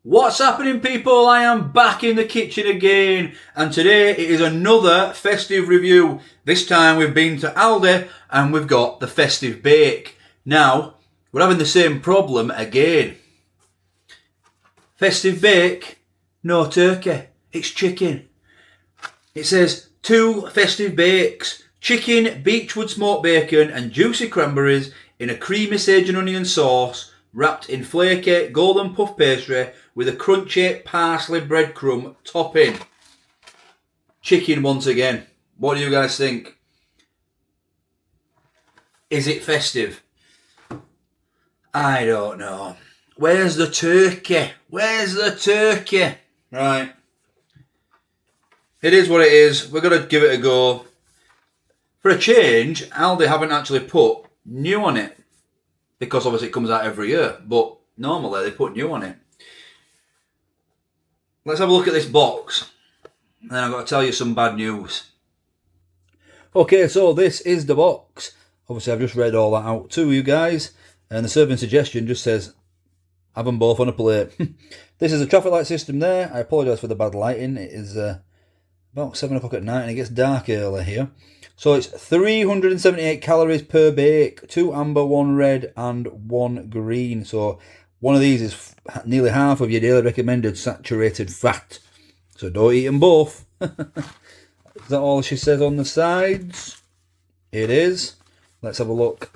What's happening, people? I am back in the kitchen again, and today it is another festive review. This time we've been to Aldi and we've got the Festive Bake. Now, we're having the same problem again. Festive Bake, no turkey, it's chicken. It says 2 Festive Bakes, chicken, beechwood smoked bacon and juicy cranberries in a creamy sage and onion sauce, wrapped in flaky golden puff pastry with a crunchy parsley breadcrumb topping. Chicken once again. What do you guys think? Is it festive? I don't know. Where's the turkey? Where's the turkey? Right. It is what it is. We're going to give it a go. For a change, Aldi haven't actually put new on it, because obviously it comes out every year, but normally they put new on it. Let's have a look at this box, and then I've got to tell you some bad news. Okay, so this is the box. Obviously I've just read all that out to you guys, and the serving suggestion just says, have them both on a plate. This is a traffic light system there. I apologise for the bad lighting. It is about 7 o'clock at night and it gets dark early here. So it's 378 calories per bake, 2 amber, 1 red and 1 green. So one of these is nearly half of your daily recommended saturated fat. So don't eat them both. Is that all she says on the sides? It is. Let's have a look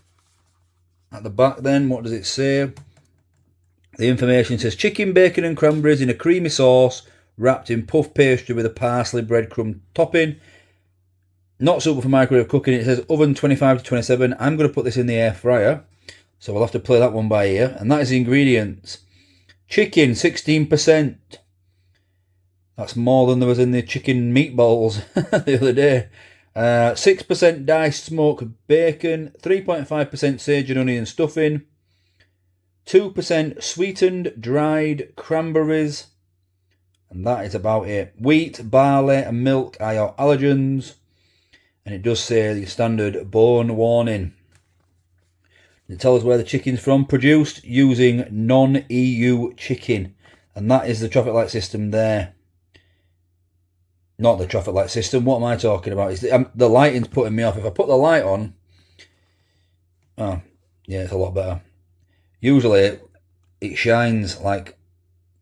at the back then. What does it say? The information says chicken, bacon and cranberries in a creamy sauce, wrapped in puff pastry with a parsley breadcrumb topping. Not suitable for microwave cooking. It says oven 25 to 27. I'm going to put this in the air fryer, so we'll have to play that one by ear. And that is the ingredients. Chicken, 16%. That's more than there was in the chicken meatballs the other day. 6% diced smoked bacon, 3.5% sage and onion stuffing, 2% sweetened dried cranberries, and that is about it. Wheat, barley and milk are your allergens. And it does say the standard bone warning. It tells us where the chicken's from. Produced using non-EU chicken. And that is the traffic light system there. Not the traffic light system. What am I talking about? It's the lighting's putting me off. If I put the light on... Oh, yeah, it's a lot better. Usually it shines like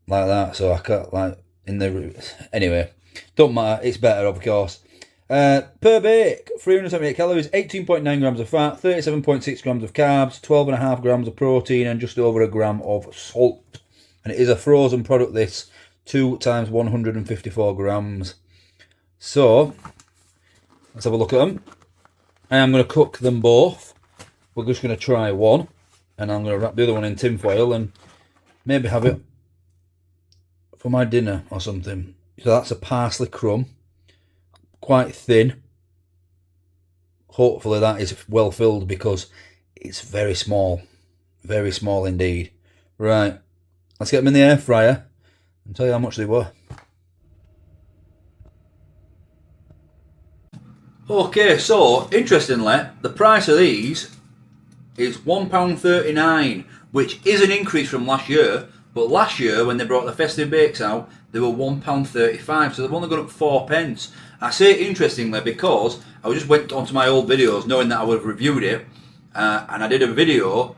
that. So I can't, like, in the... Anyway, don't matter. It's better, of course. Per bake, 378 calories, 18.9 grams of fat, 37.6 grams of carbs, 12.5 grams of protein, and just over a gram of salt. And it is a frozen product, this, 2 times 154 grams. So, let's have a look at them. I am going to cook them both. We're just going to try one, and I'm going to wrap the other one in tin foil and maybe have it for my dinner or something. So that's a parsley crumb. Quite thin. Hopefully that is well filled because it's very small indeed. Right, let's get them in the air fryer and tell you how much they were. Okay, so interestingly, the price of these is £1.39, which is an increase from last year. But last year, when they brought the Festive Bakes out, they were £1.35, so they've only gone up 4p. I say it interestingly because I just went onto my old videos knowing that I would have reviewed it, and I did a video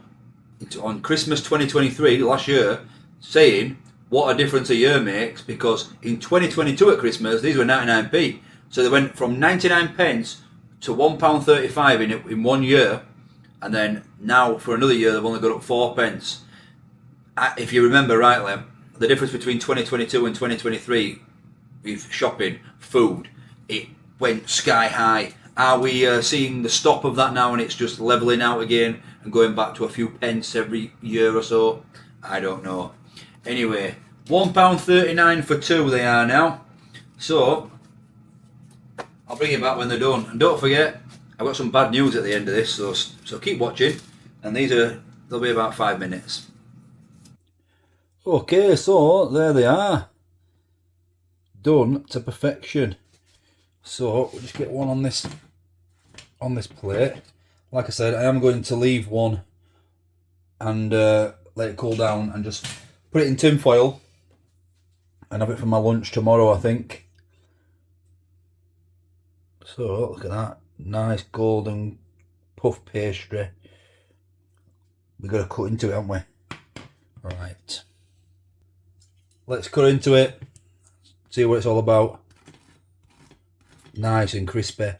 on Christmas 2023 last year saying what a difference a year makes, because in 2022 at Christmas these were 99p, so they went from 99p to £1.35 in 1 year, and then now for another year they've only got up 4p. If you remember rightly, the difference between 2022 and 2023 with shopping, food, it went sky high. Are we seeing the stop of that now and it's just levelling out again and going back to a few pence every year or so? I don't know. Anyway, £1.39 for 2 they are now. So, I'll bring it back when they're done. And don't forget, I've got some bad news at the end of this, so keep watching. And they'll be about 5 minutes. Okay, so there they are. Done to perfection. So we'll just get one on this plate. Like I said, I am going to leave one and let it cool down and just put it in tin foil and have it for my lunch tomorrow, I think. So look at that, nice golden puff pastry. We've got to cut into it, haven't we? Right, let's cut into it, see what it's all about. Nice and crispy.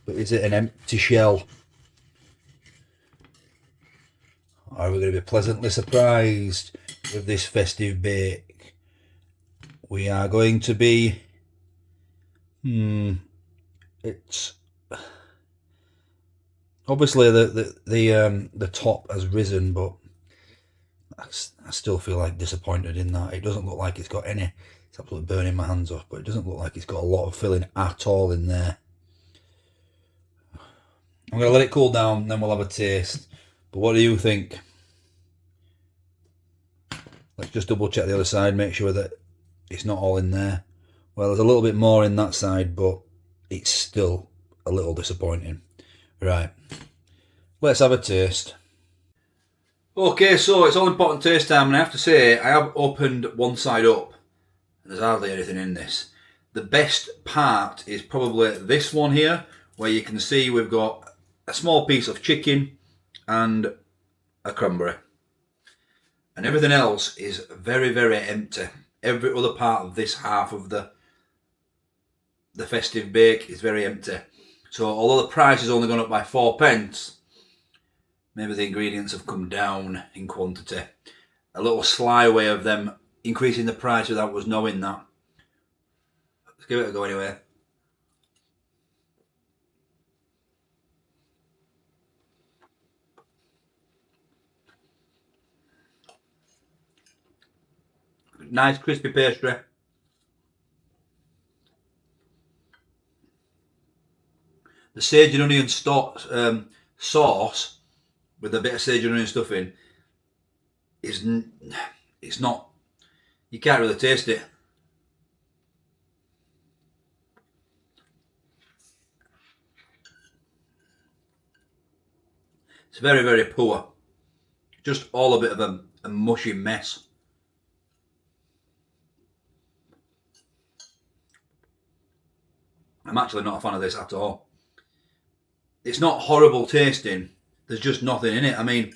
But is it an empty shell? Are we going to be pleasantly surprised with this festive bake? We are going to be... It's... Obviously the top has risen, but I still feel like disappointed in that. It doesn't look like it's got any... It's absolutely burning my hands off, but it doesn't look like it's got a lot of filling at all in there. I'm going to let it cool down, then we'll have a taste. But what do you think? Let's just double check the other side, make sure that it's not all in there. Well, there's a little bit more in that side, but it's still a little disappointing. Right, let's have a taste. Okay, so it's all important taste time, and I have to say, I have opened one side up, and there's hardly anything in this. The best part is probably this one here, where you can see we've got a small piece of chicken and a cranberry. And everything else is very, very empty. Every other part of this half of the festive bake is very empty. So although the price has only gone up by 4p, maybe the ingredients have come down in quantity. A little sly way of them increasing the price without us knowing that. Let's give it a go anyway. Nice crispy pastry. The sage and onion sauce with a bit of sage and onion stuffing it's not, you can't really taste it. It's very, very poor. Just all a bit of a mushy mess. I'm actually not a fan of this at all. It's not horrible tasting. There's just nothing in it. I mean,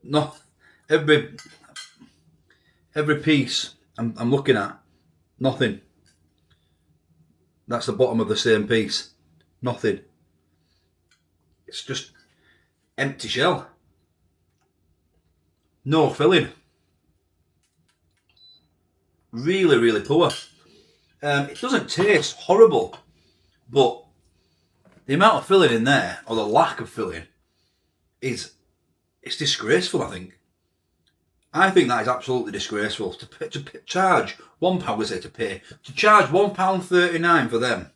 not every piece I'm looking at, nothing. That's the bottom of the same piece. Nothing. It's just empty shell. No filling. Really, really poor. It doesn't taste horrible, but the amount of filling in there, or the lack of filling, it's disgraceful, I think. I think that is absolutely disgraceful. To charge £1, we say to charge £1.39 for them.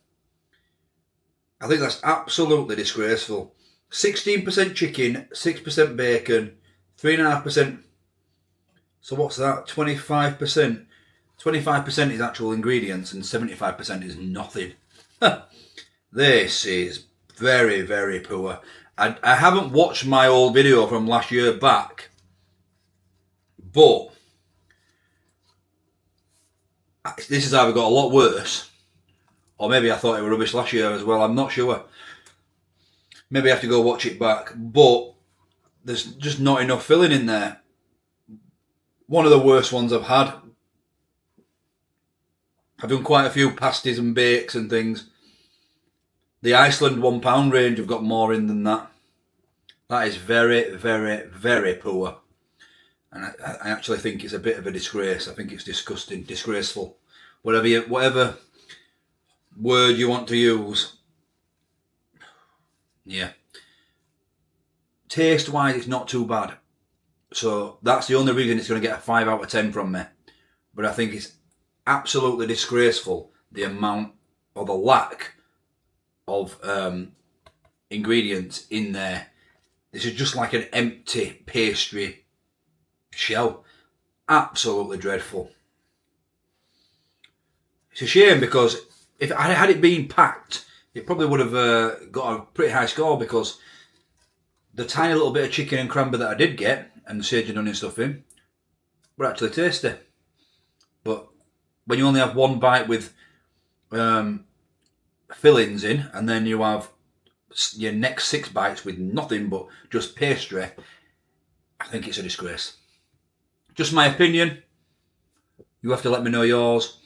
I think that's absolutely disgraceful. 16% chicken, 6% bacon, 3.5%. So what's that? 25%. 25% is actual ingredients and 75% is nothing. This is very, very poor. I haven't watched my old video from last year back, but this has either got a lot worse, or maybe I thought it was rubbish last year as well. I'm not sure. Maybe I have to go watch it back, but there's just not enough filling in there. One of the worst ones I've had. I've done quite a few pasties and bakes and things. The Iceland £1 range have got more in than that. That is very, very, very poor. And I actually think it's a bit of a disgrace. I think it's disgusting, disgraceful. Whatever word you want to use. Yeah. Taste-wise, it's not too bad. So that's the only reason it's going to get a 5 out of 10 from me. But I think it's absolutely disgraceful, the amount or the lack of ingredients in there. This is just like an empty pastry shell. Absolutely dreadful. It's a shame, because if had it been packed, it probably would have got a pretty high score, because the tiny little bit of chicken and cranberry that I did get, and the sage and onion stuffing, were actually tasty. But when you only have one bite with fillings in, and then you have your next 6 bites with nothing but just pastry, I think it's a disgrace. Just my opinion. You have to let me know yours.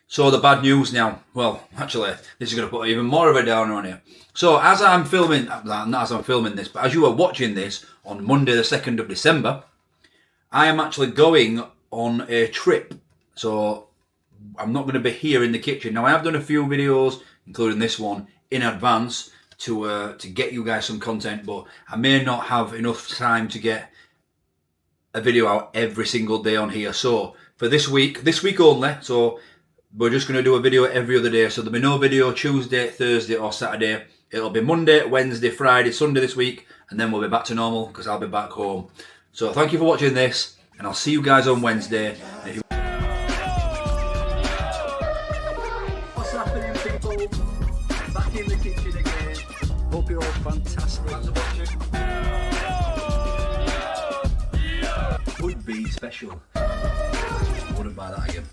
So the bad news now. Well, actually, this is going to put even more of a downer on you. So as I'm filming, not as I'm filming this, but as you are watching this on Monday the 2nd of December, I am actually going on a trip. So I'm not going to be here in the kitchen. Now I have done a few videos, including this one, in advance to get you guys some content, but I may not have enough time to get a video out every single day on here. So for this week only, so we're just going to do a video every other day. So there'll be no video Tuesday, Thursday or Saturday. It'll be Monday, Wednesday, Friday, Sunday this week, and then we'll be back to normal because I'll be back home. So thank you for watching this, and I'll see you guys on Wednesday. What's happening, people? Back in the kitchen again. Hope you're all fantastic. Would be special. Wouldn't buy that again.